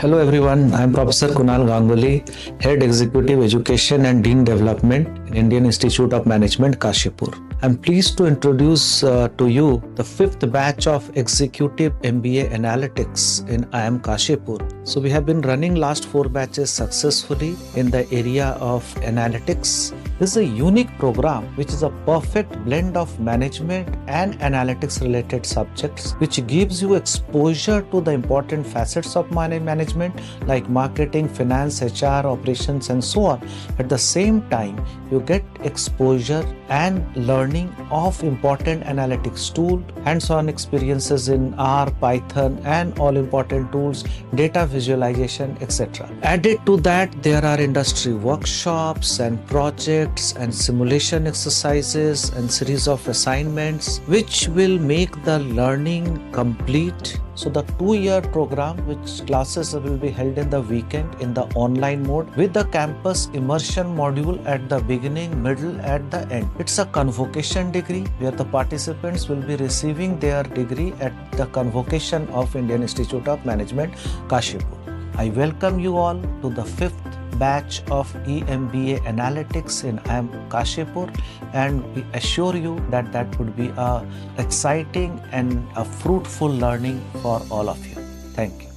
Hello everyone, I am Professor Kunal Ganguly, Head Executive Education and Dean Development in Indian Institute of Management, Kashipur. I am pleased to introduce to you the fifth batch of Executive MBA Analytics in IIM Kashipur. So we have been running last 4 batches successfully in the area of analytics. This is a unique program which is a perfect blend of management and analytics related subjects, which gives you exposure to the important facets of management like marketing, finance, HR, operations and so on. At the same time, you get exposure and learning of important analytics tools, hands-on experiences in R, Python and all important tools, data visualization, etc. Added to that, there are industry workshops and projects and simulation exercises and series of assignments which will make the learning complete. So the 2-year program, which classes will be held in the weekend in the online mode with the campus immersion module at the beginning, middle, at the end. It's a convocation degree where the participants will be receiving their degree at the convocation of Indian Institute of Management, Kashipur. I welcome you all to the 5th batch of EMBA Analytics in IIM Kashipur, and we assure you that that would be a exciting and a fruitful learning for all of you. Thank you.